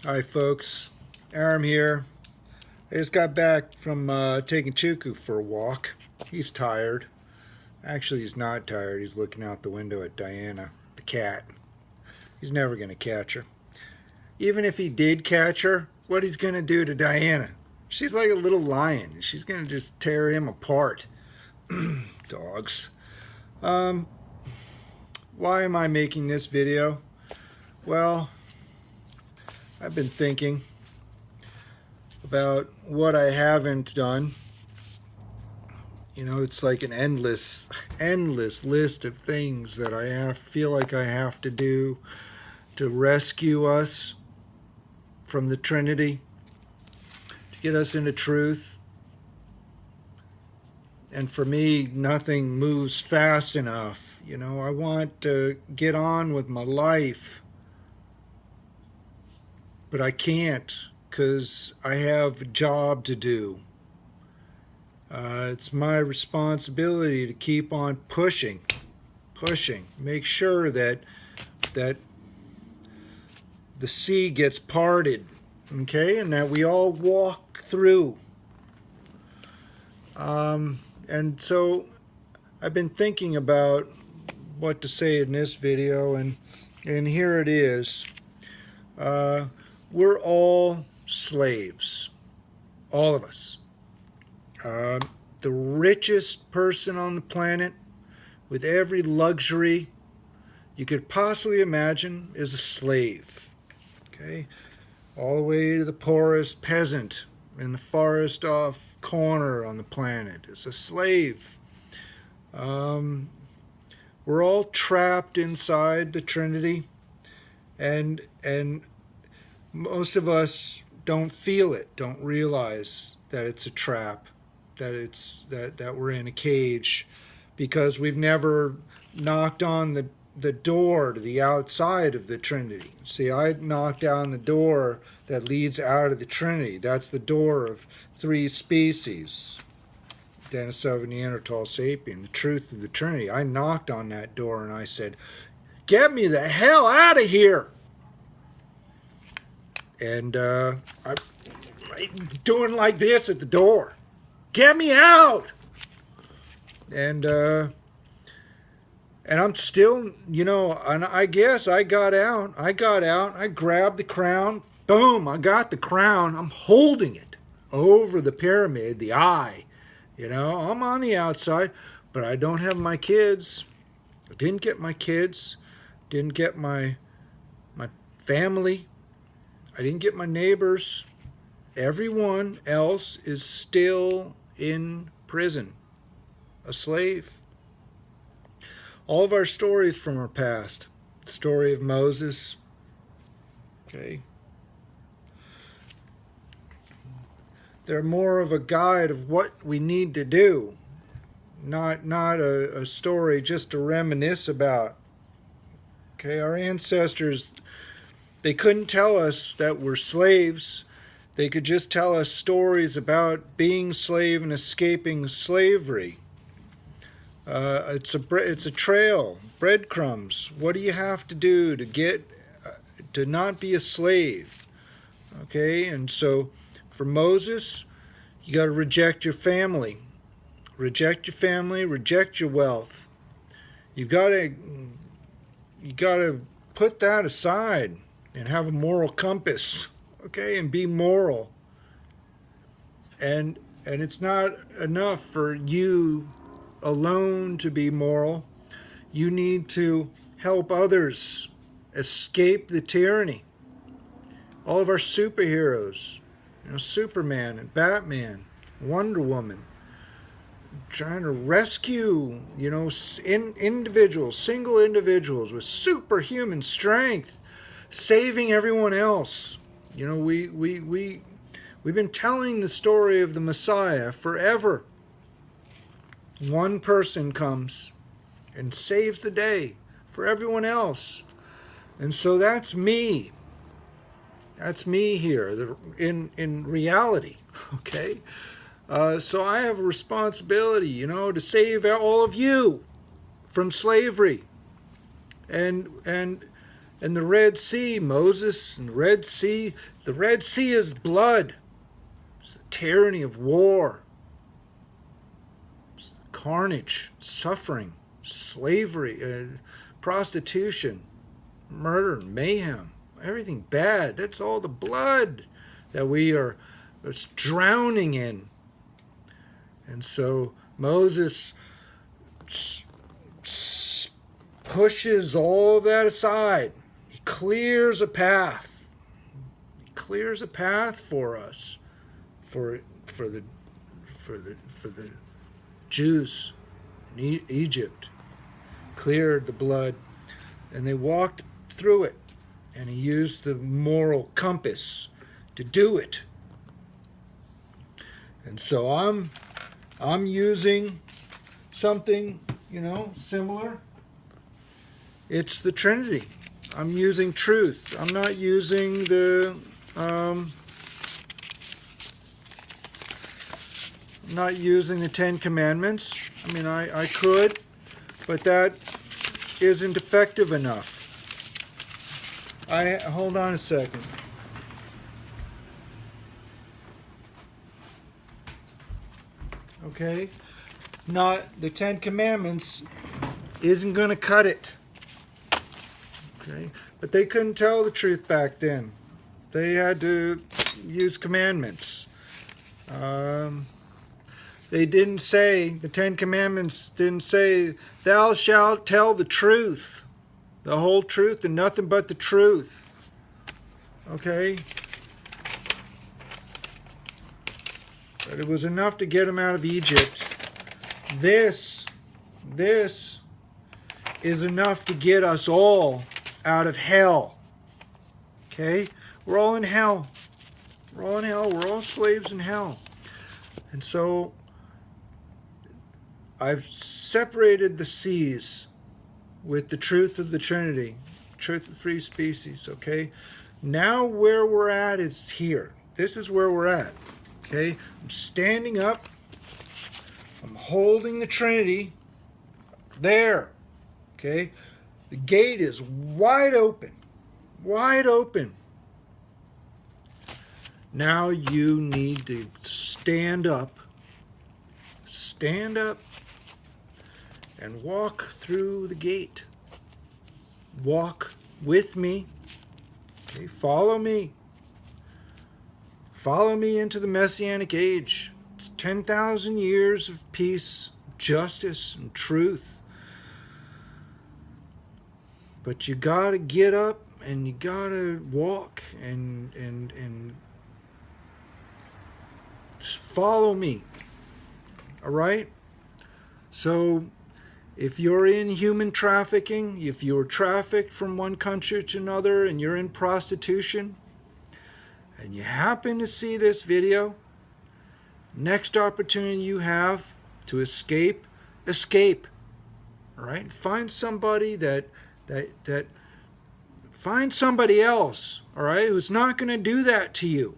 Hi folks, Aram here. I just got back from taking Chuku for a walk. He's tired. Actually, he's not tired. He's looking out the window at Diana, the cat. He's never going to catch her. Even if he did catch her, what he's going to do to Diana? She's like a little lion. She's going to just tear him apart. Dogs. Why am I making this video? Well, I've been thinking about what I haven't done. You know, it's like an endless list of things that I feel like I have to do to rescue us from the Trinity, to get us into truth. And for me, nothing moves fast enough. You know, I want to get on with my life, but I can't because I have a job to do. It's my responsibility to keep on pushing, make sure that the sea gets parted, okay, and that we all walk through. And so I've been thinking about what to say in this video, and here it is. We're all slaves, all of us. The richest person on the planet, with every luxury you could possibly imagine, is a slave. Okay, all the way to the poorest peasant in the farthest off corner on the planet is a slave. We're all trapped inside the Trinity, and most of us don't feel it, don't realize that it's a trap, that we're in a cage, because we've never knocked on the door to the outside of the Trinity. See, I knocked down the door that leads out of the Trinity. That's the door of three species: Denisovan, Neanderthal, Sapien, the truth of the Trinity. I knocked on that door and I said, "Get me the hell out of here!" And I'm doing like this at the door. Get me out! And I'm still, you know, and I guess I got out. I grabbed the crown. Boom, I got the crown. I'm holding it over the pyramid, the eye. You know, I'm on the outside, but I don't have my kids. I didn't get my kids. Didn't get my family. I didn't get my neighbors. Everyone else is still in prison, a slave. All of our stories from our past, the story of Moses, okay, they're more of a guide of what we need to do, not a story just to reminisce about. Okay, our ancestors, they couldn't tell us that we're slaves. They could just tell us stories about being slave and escaping slavery. It's a trail, breadcrumbs. What do you have to do to get to not be a slave? Okay, and so for Moses, you got to reject your family, reject your wealth. You got to put that aside and have a moral compass. Okay, and be moral. And it's not enough for you alone to be moral. You need to help others escape the tyranny. All of our superheroes, you know, Superman and Batman, Wonder Woman, trying to rescue, you know, individuals, single individuals with superhuman strength, saving everyone else. You know, we've been telling the story of the Messiah forever. One person comes and saves the day for everyone else. And so that's me. That's me here in reality, okay? So I have a responsibility, you know, to save all of you from slavery. And And the Red Sea, Moses and the Red Sea is blood. It's the tyranny of war. It's carnage, suffering, slavery, prostitution, murder, mayhem, everything bad. That's all the blood that we are drowning in. And so Moses pushes all of that aside. He clears a path. He clears a path for us, for the Jews in Egypt. Cleared the blood, and they walked through it. And he used the moral compass to do it. And so I'm using something, similar. It's the Trinity. I'm using truth. I'm not using the Ten Commandments. I mean, I could, but that isn't effective enough. Hold on a second. Okay? Not the Ten Commandments isn't going to cut it. Okay? But they couldn't tell the truth back then. They had to use commandments. They didn't say, the Ten Commandments didn't say, thou shalt tell the truth, the whole truth and nothing but the truth. Okay? But it was enough to get them out of Egypt. This is enough to get us all out of hell. Okay? We're all in hell. We're all in hell. We're all slaves in hell. And so I've separated the seas with the truth of the Trinity, truth of three species, okay? Now where we're at is here. This is where we're at, okay? I'm standing up. I'm holding the Trinity there, okay? The gate is wide open, wide open. Now you need to stand up, and walk through the gate. Walk with me. Okay, follow me. Follow me into the Messianic age. It's 10,000 years of peace, justice, and truth. But you gotta get up and you gotta walk and follow me. All right? So if you're in human trafficking, if you're trafficked from one country to another and you're in prostitution, and you happen to see this video, next opportunity you have to escape. All right? Find somebody find somebody else, all right, who's not going to do that to you.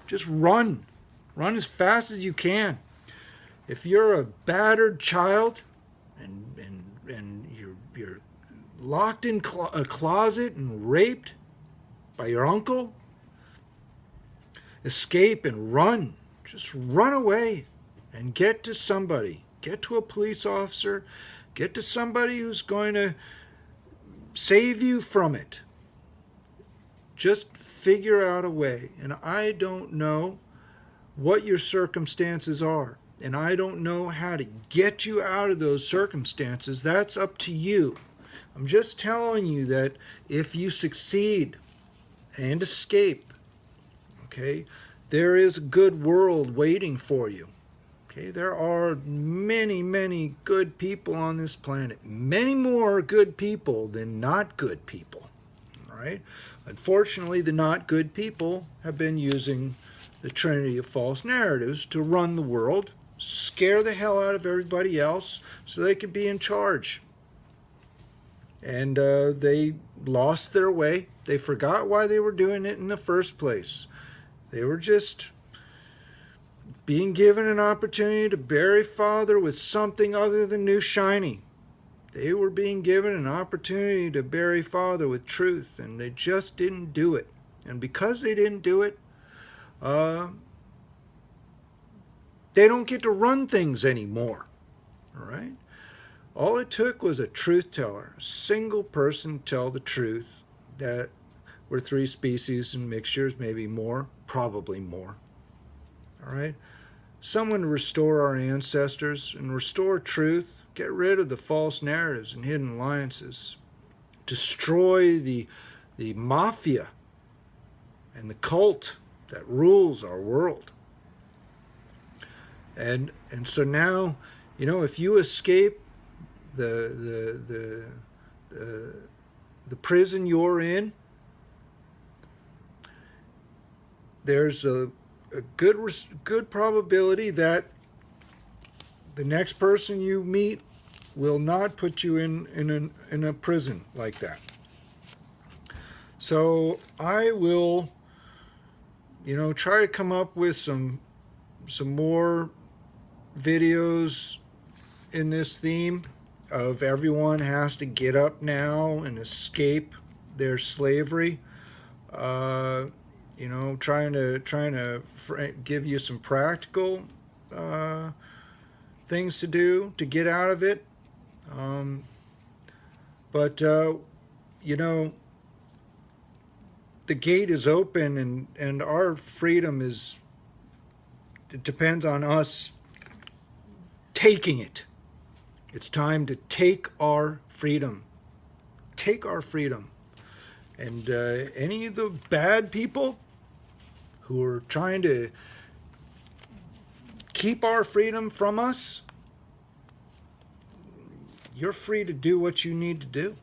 Just run. Run as fast as you can. If you're a battered child and you're locked in a closet and raped by your uncle, escape and run. Just run away and get to somebody. Get to a police officer. Get to somebody who's going to save you from it. Just figure out a way. And I don't know what your circumstances are. And I don't know how to get you out of those circumstances. That's up to you. I'm just telling you that if you succeed and escape, okay, there is a good world waiting for you. Okay, there are many, many good people on this planet. Many more good people than not good people. All right? Unfortunately, the not good people have been using the Trinity of false narratives to run the world, scare the hell out of everybody else so they could be in charge. And they lost their way. They forgot why they were doing it in the first place. They were just being given an opportunity to bury Father with something other than new shiny. They were being given an opportunity to bury Father with truth, and they just didn't do it. And because they didn't do it, they don't get to run things anymore. All right? All it took was a truth teller, a single person tell the truth that we're 3 species and mixtures, maybe more, probably more. All right? Someone to restore our ancestors and restore truth, get rid of the false narratives and hidden alliances, destroy the mafia and the cult that rules our world. And so now, you know, if you escape the prison you're in, there's a good probability that the next person you meet will not put you in a prison like that. So I will, you know, try to come up with some more videos in this theme of everyone has to get up now and escape their slavery. You know, trying to give you some practical things to do to get out of it. But you know, the gate is open, and our freedom it depends on us taking it. It's time to take our freedom. Take our freedom. And any of the bad people who are trying to keep our freedom from us, you're free to do what you need to do.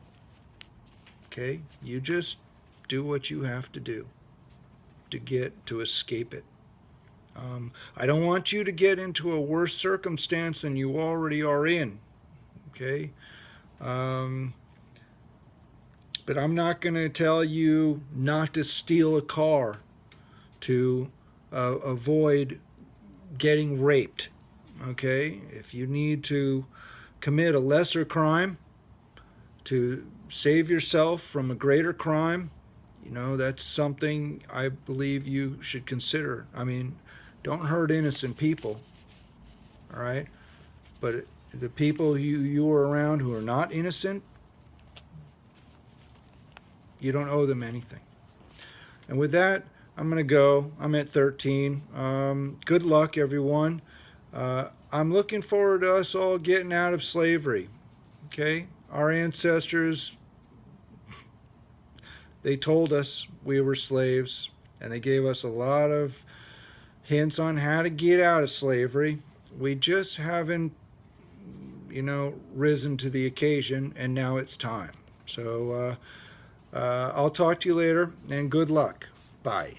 Okay? You just do what you have to do to escape it. I don't want you to get into a worse circumstance than you already are in. Okay? But I'm not going to tell you not to steal a car to avoid getting raped. Okay? If you need to commit a lesser crime to save yourself from a greater crime, you know, that's something I believe you should consider. I mean, don't hurt innocent people, all right? But the people you are around who are not innocent, you don't owe them anything. And with that, I'm going to go. I'm at 13. Good luck, everyone. I'm looking forward to us all getting out of slavery, okay? Our ancestors, they told us we were slaves, and they gave us a lot of hints on how to get out of slavery. We just haven't, you know, risen to the occasion, and now it's time. So I'll talk to you later, and good luck. Bye.